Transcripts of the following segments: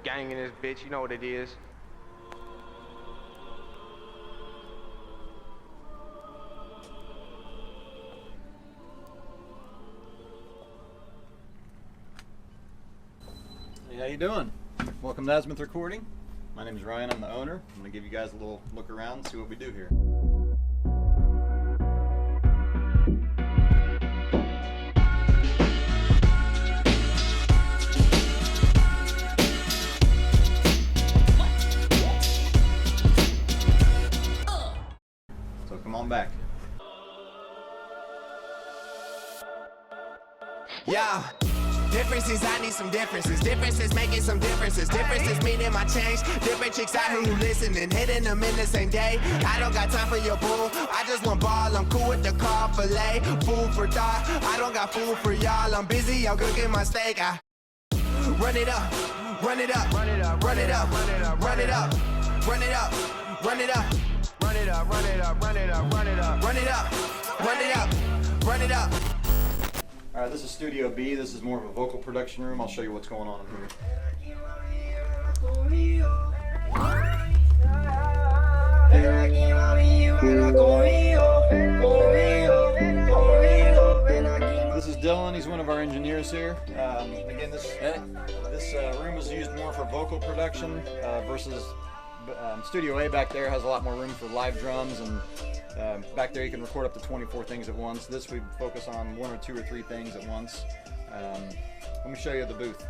Gang in this bitch, you know what it is. Hey, how you doing? Welcome to Azimuth Recording. My name is Ryan, I'm the owner. I'm going to give you guys a little look around and see what we do here. So come on back. Yeah. Differences, I need some differences. Differences making some differences. Differences meaning my change. Different chicks out here who listening, hitting them in the same day. I don't got time for your bull. I just want ball. I'm cool with the car fillet. Food for thought. I don't got food for y'all. I'm busy. I'm cooking my steak. I run it up, run it up, run it up, run it up, run it up, run it up, run it up, run it up, run it up, run it up, run it up, run it up, run it up, run it up, run it up. Alright, this is Studio B. This is more of a vocal production room. I'll show you what's going on in here. This is Dylan. He's one of our engineers here. Again, this room is used more for vocal production versus Studio A back there has a lot more room for live drums, and back there you can record up to 24 things at once. This we focus on 1 or 2 or 3 things at once. Let me show you the booth.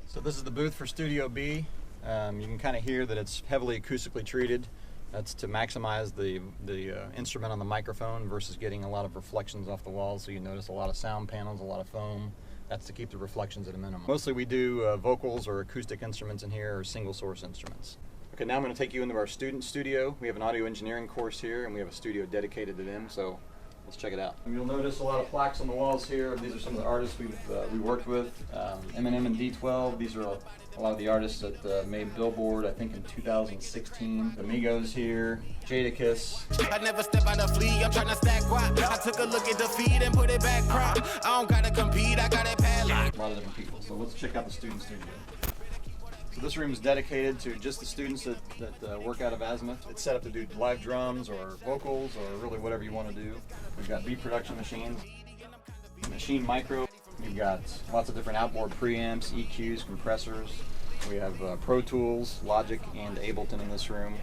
So this is the booth for Studio B. You can kind of hear that it's heavily acoustically treated. That's to maximize the instrument on the microphone versus getting a lot of reflections off the walls. So you notice a lot of sound panels, a lot of foam. That's to keep the reflections at a minimum. Mostly we do vocals or acoustic instruments in here, or single source instruments. Okay, now I'm going to take you into our student studio. We have an audio engineering course here, and we have a studio dedicated to them. So let's check it out. You'll notice a lot of plaques on the walls here. These are some of the artists we worked with. Eminem and D12. These are a lot of the artists that made Billboard, I think in 2016. The Migos here, Jadakiss. I never step out of flee, I'm trying to stack guap. I took a look at the feed and put it back prop. I don't gotta compete, I got it padlocked. A lot of different people. So let's check out the student studio. So this room is dedicated to just the students that work out of Azimuth. It's set up to do live drums or vocals or really whatever you want to do. We've got beat production machines, machine micro. We've got lots of different outboard preamps, EQs, compressors. We have Pro Tools, Logic, and Ableton in this room,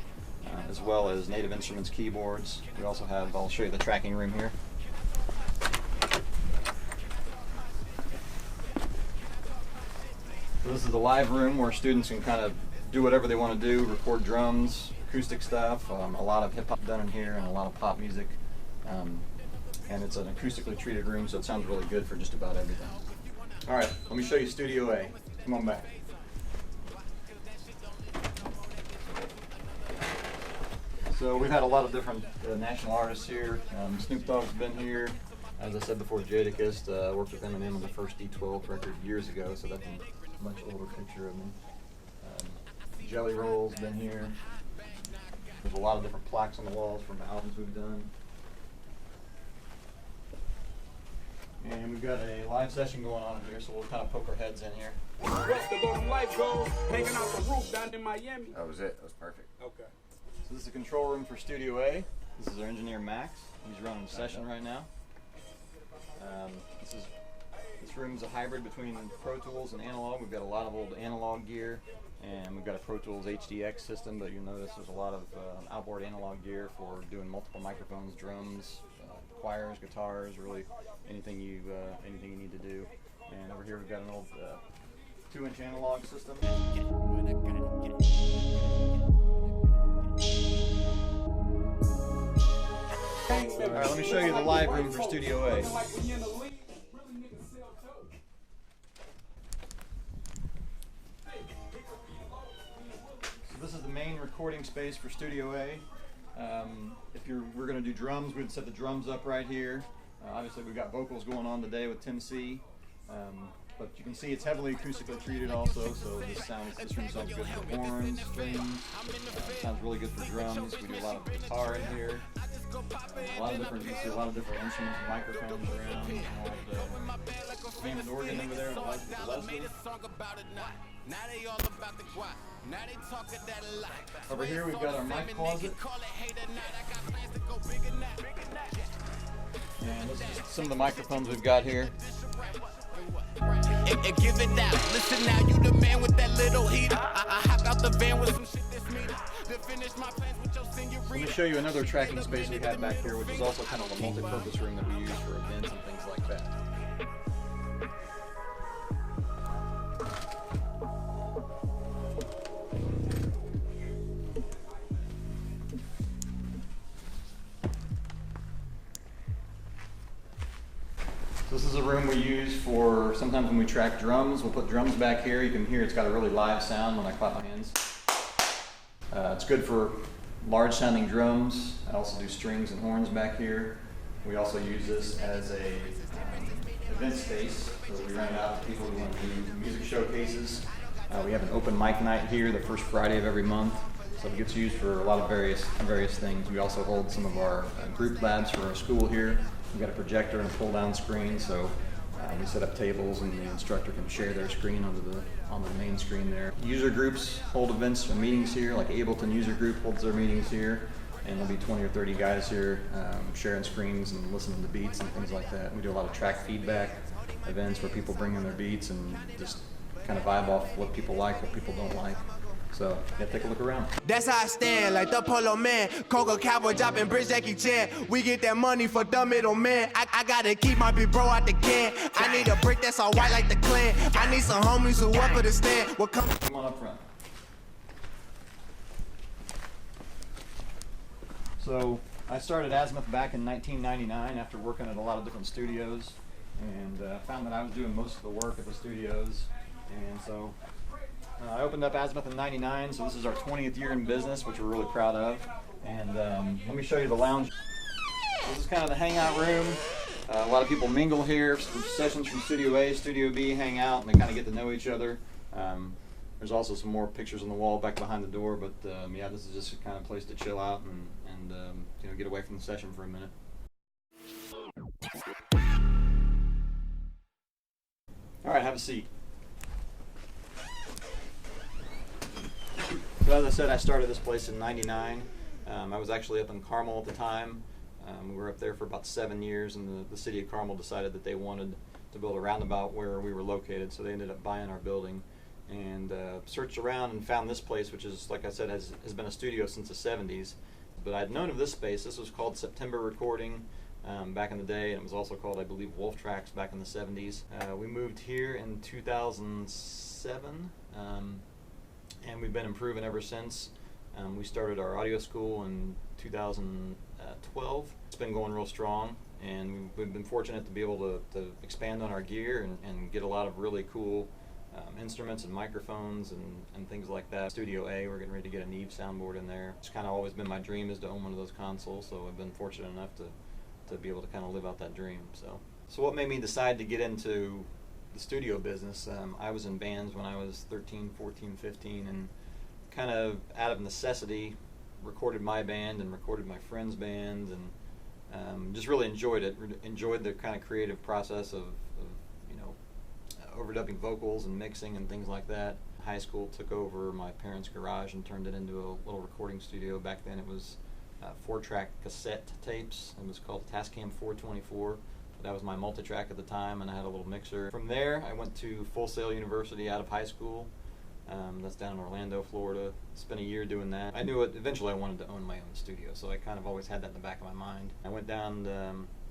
as well as Native Instruments keyboards. We also have, I'll show you the tracking room here. So this is the live room where students can kind of do whatever they want to do, record drums, acoustic stuff, a lot of hip hop done in here and a lot of pop music. And it's an acoustically treated room, so it sounds really good for just about everything. All right, let me show you Studio A. Come on back. So we've had a lot of different national artists here. Snoop Dogg's been here. As I said before, Jadakiss, worked with Eminem on the first D12 record years ago, so that's a much older picture of me. Jelly Roll's been here. There's a lot of different plaques on the walls from the albums we've done. And we've got a live session going on here, so we'll kind of poke our heads in here. Rest of them life goals, hanging out the roof down in Miami. That was it. That was perfect. Okay. So this is the control room for Studio A. This is our engineer Max. He's running a session right now. This room is a hybrid between Pro Tools and analog. We've got a lot of old analog gear, and we've got a Pro Tools HDX system, but you'll notice there's a lot of outboard analog gear for doing multiple microphones, drums, choirs, guitars, really anything you need to do. And over here we've got an old 2-inch analog system. Alright, let me show you the live room for Studio A. So this is the main recording space for Studio A. If we're going to do drums, we'd set the drums up right here. Obviously we've got vocals going on today with Tim C. But you can see it's heavily acoustically treated also, so this room sounds good for horns, strings, sounds really good for drums. We do a lot of guitar in here. A lot of different, you can see a lot of different instruments and microphones around. And main organ over there, the Leslie. Over here we've got our mic closet. And this is just some of the microphones we've got here. And give it out. Listen now, you the man with that little heater. I hop out the van with some shit that's meter. To finish my plans with your senorita. Let me show you another tracking space we have back here, which is also kind of a multi-purpose room that we use for events and things like that. This is a room we use for sometimes when we track drums. We'll put drums back here. You can hear it's got a really live sound when I clap my hands. It's good for large sounding drums. I also do strings and horns back here. We also use this as a event space. So we rent it out to people who want to do music showcases. We have an open mic night here the first Friday of every month. So it gets used for a lot of various things. We also hold some of our group labs for our school here. We've got a projector and a pull-down screen, so we set up tables and the instructor can share their screen on the main screen there. User groups hold events or meetings here, like Ableton User Group holds their meetings here, and there'll be 20 or 30 guys here sharing screens and listening to beats and things like that. We do a lot of track feedback events where people bring in their beats and just kind of vibe off what people like, what people don't like. So, yeah, take a look around. That's how I stand, like the Polo Man. Coco Cowboy dropping Bridge Jackie Chan. We get that money for the middleman. I gotta keep my big bro out the can. I need a brick that's all white like the clan. I need some homies who up for the stand. Well, come on up front. So, I started Azimuth back in 1999 after working at a lot of different studios, and found that I was doing most of the work at the studios, and so I opened up Azimuth in '99, so this is our 20th year in business, which we're really proud of. And let me show you the lounge. This is kind of the hangout room. A lot of people mingle here. Some sessions from Studio A, Studio B hang out, and they kind of get to know each other. There's also some more pictures on the wall back behind the door, but yeah, this is just a kind of place to chill out and you know, get away from the session for a minute. All right, have a seat. So as I said, I started this place in '99. I was actually up in Carmel at the time. We were up there for about 7 years, and the city of Carmel decided that they wanted to build a roundabout where we were located, so they ended up buying our building. And searched around and found this place, which is, like I said, has been a studio since the 70s. But I'd known of this space. This was called September Recording back in the day, and it was also called, I believe, Wolf Tracks back in the 70s. We moved here in 2007. And we've been improving ever since. We started our audio school in 2012. It's been going real strong, and we've been fortunate to be able to expand on our gear and get a lot of really cool instruments and microphones and things like that. Studio A, we're getting ready to get a Neve soundboard in there. It's kind of always been my dream is to own one of those consoles, so I've been fortunate enough to be able to kind of live out that dream. So what made me decide to get into the studio business? I was in bands when I was 13, 14, 15, and kind of out of necessity recorded my band and recorded my friends' bands, and just really enjoyed it. Enjoyed the kind of creative process of you know, overdubbing vocals and mixing and things like that. High school took over my parents' garage and turned it into a little recording studio. Back then it was 4-track cassette tapes. It was called Tascam 424. That was my multi-track at the time, and I had a little mixer. From there, I went to Full Sail University out of high school. That's down in Orlando, Florida. Spent a year doing that. I knew eventually I wanted to own my own studio, so I kind of always had that in the back of my mind. I went down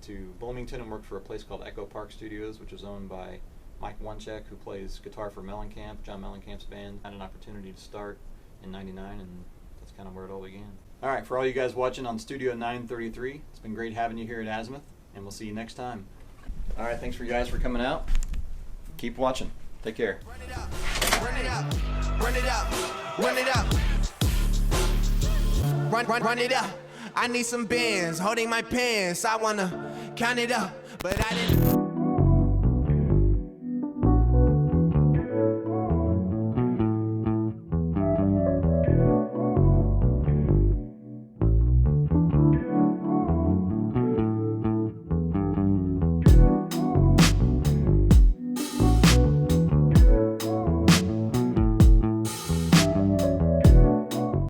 to Bloomington and worked for a place called Echo Park Studios, which was owned by Mike Onchek, who plays guitar for Mellencamp, John Mellencamp's band. I had an opportunity to start in '99, and that's kind of where it all began. All right, for all you guys watching on Studio 933, it's been great having you here at Azimuth, and we'll see you next time. All right, thanks for you guys for coming out. Keep watching. Take care. run it up, run it up, run it up, run it up. Run it up. I need some bands holding my pants. I wanna count it up, but I didn't.